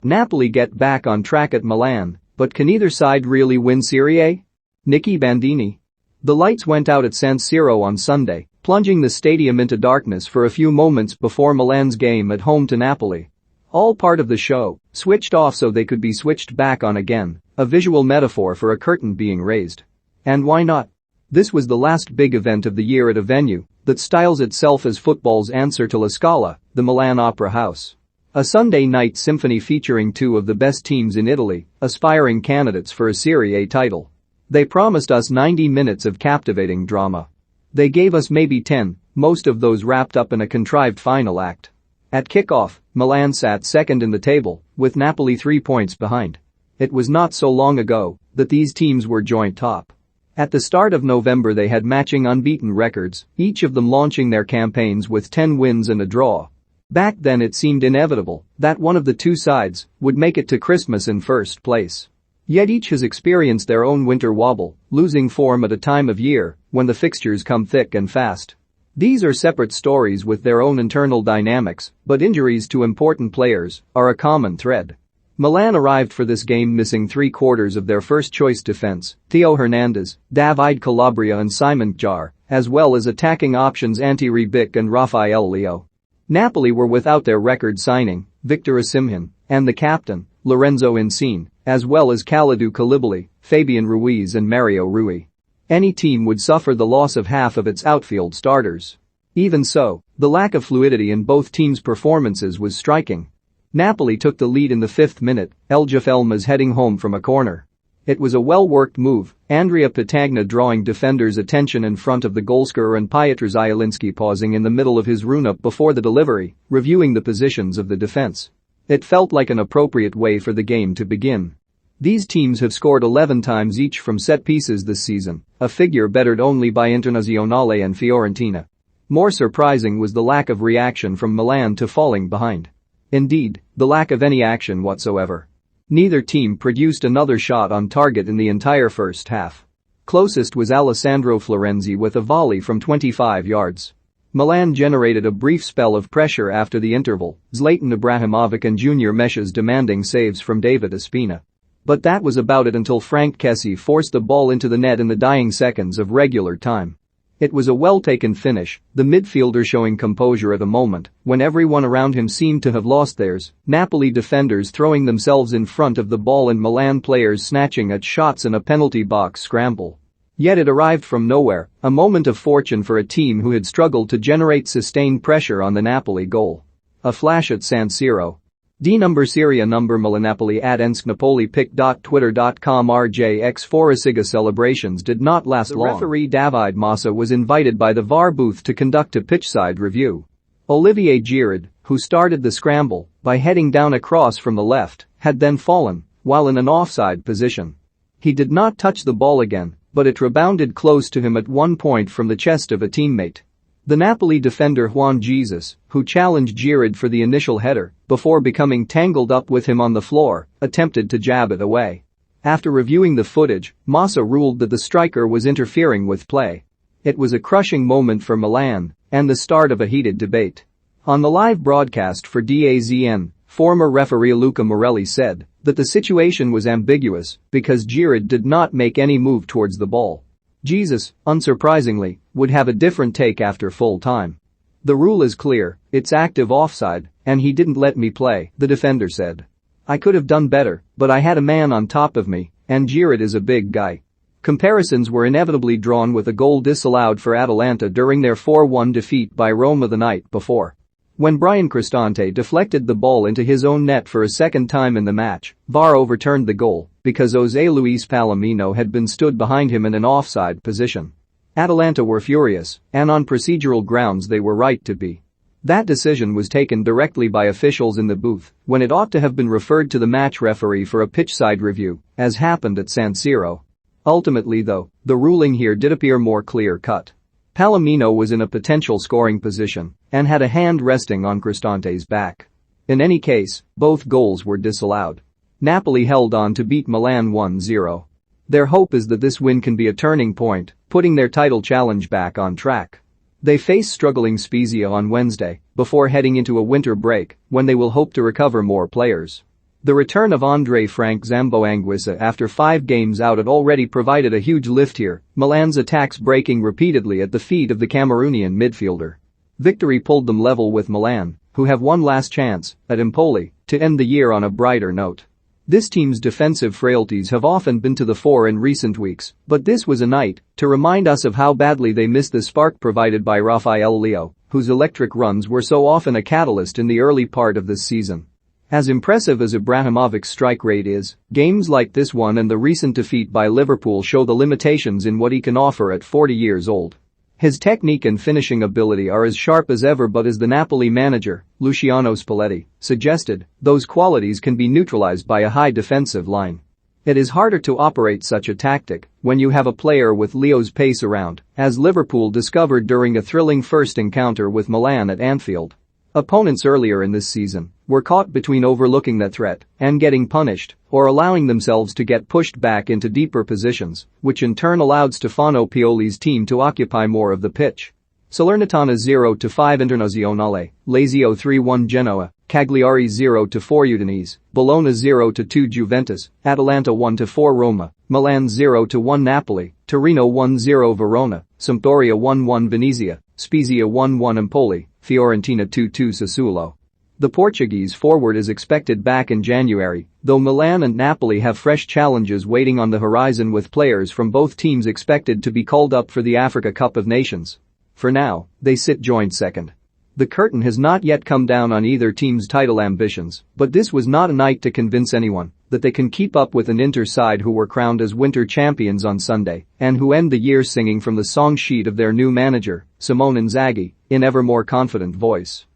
Napoli get back on track at Milan, but can either side really win Serie A? Nicky Bandini. The lights went out at San Siro on Sunday, plunging the stadium into darkness for a few moments before Milan's game at home to Napoli. All part of the show, switched off so they could be switched back on again, a visual metaphor for a curtain being raised. And why not? This was the last big event of the year at a venue that styles itself as football's answer to La Scala, the Milan Opera House. A Sunday night symphony featuring two of the best teams in Italy, aspiring candidates for a Serie A title. They promised us 90 minutes of captivating drama. They gave us maybe 10, most of those wrapped up in a contrived final act. At kickoff, Milan sat second in the table, with Napoli 3 points behind. It was not so long ago that these teams were joint top. At the start of November they had matching unbeaten records, each of them launching their campaigns with 10 wins and a draw. Back then it seemed inevitable that one of the two sides would make it to Christmas in first place. Yet each has experienced their own winter wobble, losing form at a time of year when the fixtures come thick and fast. These are separate stories with their own internal dynamics, but injuries to important players are a common thread. Milan arrived for this game missing 3/4 of their first-choice defense, Theo Hernandez, Davide Calabria and Simon Kjaer, as well as attacking options Ante Rebic and Rafael Leo. Napoli were without their record signing, Victor Osimhen, and the captain, Lorenzo Insigne, as well as Kalidou Koulibaly, Fabian Ruiz and Mario Rui. Any team would suffer the loss of half of its outfield starters. Even so, the lack of fluidity in both teams' performances was striking. Napoli took the lead in the 5th minute, Eljif Elmas heading home from a corner. It was a well-worked move, Andrea Patagna drawing defenders' attention in front of the goalscorer and Piotr Zielinski pausing in the middle of his run-up before the delivery, reviewing the positions of the defense. It felt like an appropriate way for the game to begin. These teams have scored 11 times each from set pieces this season, a figure bettered only by Internazionale and Fiorentina. More surprising was the lack of reaction from Milan to falling behind. Indeed, the lack of any action whatsoever. Neither team produced another shot on target in the entire first half. Closest was Alessandro Florenzi with a volley from 25 yards. Milan generated a brief spell of pressure after the interval, Zlatan Ibrahimovic and Junior Meshes demanding saves from David Ospina. But that was about it until Frank Kessie forced the ball into the net in the dying seconds of regular time. It was a well-taken finish, the midfielder showing composure at a moment when everyone around him seemed to have lost theirs, Napoli defenders throwing themselves in front of the ball and Milan players snatching at shots in a penalty box scramble. Yet it arrived from nowhere, a moment of fortune for a team who had struggled to generate sustained pressure on the Napoli goal. A flash at San Siro. Serie A Milanapoli at Napoli pic.twitter.com RJX4 Asiga celebrations did not last long. Referee Davide Massa was invited by the VAR booth to conduct a pitchside review. Olivier Giroud, who started the scramble by heading down a cross from the left, had then fallen while in an offside position. He did not touch the ball again, but it rebounded close to him at one point from the chest of a teammate. The Napoli defender Juan Jesus, who challenged Giroud for the initial header before becoming tangled up with him on the floor, attempted to jab it away. After reviewing the footage, Massa ruled that the striker was interfering with play. It was a crushing moment for Milan and the start of a heated debate. On the live broadcast for DAZN, former referee Luca Morelli said that the situation was ambiguous because Giroud did not make any move towards the ball. Jesus, unsurprisingly, would have a different take after full time. The rule is clear, it's active offside, and he didn't let me play, the defender said. I could have done better, but I had a man on top of me, and Giroud is a big guy. Comparisons were inevitably drawn with a goal disallowed for Atalanta during their 4-1 defeat by Roma the night before. When Brian Cristante deflected the ball into his own net for a second time in the match, VAR overturned the goal because José Luis Palomino had been stood behind him in an offside position. Atalanta were furious, and on procedural grounds they were right to be. That decision was taken directly by officials in the booth when it ought to have been referred to the match referee for a pitchside review, as happened at San Siro. Ultimately though, the ruling here did appear more clear-cut. Palomino was in a potential scoring position and had a hand resting on Cristante's back. In any case, both goals were disallowed. Napoli held on to beat Milan 1-0. Their hope is that this win can be a turning point, putting their title challenge back on track. They face struggling Spezia on Wednesday before heading into a winter break when they will hope to recover more players. The return of Andre Frank Zambo Anguissa after 5 games out had already provided a huge lift here, Milan's attacks breaking repeatedly at the feet of the Cameroonian midfielder. Victory pulled them level with Milan, who have one last chance, at Napoli, to end the year on a brighter note. This team's defensive frailties have often been to the fore in recent weeks, but this was a night to remind us of how badly they missed the spark provided by Rafael Leao, whose electric runs were so often a catalyst in the early part of this season. As impressive as Ibrahimovic's strike rate is, games like this one and the recent defeat by Liverpool show the limitations in what he can offer at 40 years old. His technique and finishing ability are as sharp as ever, but as the Napoli manager, Luciano Spalletti, suggested, those qualities can be neutralized by a high defensive line. It is harder to operate such a tactic when you have a player with Leo's pace around, as Liverpool discovered during a thrilling first encounter with Milan at Anfield. Opponents earlier in this season were caught between overlooking that threat and getting punished or allowing themselves to get pushed back into deeper positions, which in turn allowed Stefano Pioli's team to occupy more of the pitch. Salernitana 0-5 Internazionale, Lazio 3-1 Genoa, Cagliari 0-4 Udinese, Bologna 0-2 Juventus, Atalanta 1-4 Roma, Milan 0-1 Napoli, Torino 1-0 Verona, Sampdoria 1-1 Venezia, Spezia 1-1 Empoli, Fiorentina 2-2 Sassuolo. The Portuguese forward is expected back in January, though Milan and Napoli have fresh challenges waiting on the horizon with players from both teams expected to be called up for the Africa Cup of Nations. For now, they sit joint second. The curtain has not yet come down on either team's title ambitions, but this was not a night to convince anyone that they can keep up with an Inter side who were crowned as winter champions on Sunday and who end the year singing from the song sheet of their new manager, Simone Inzaghi, in ever more confident voice.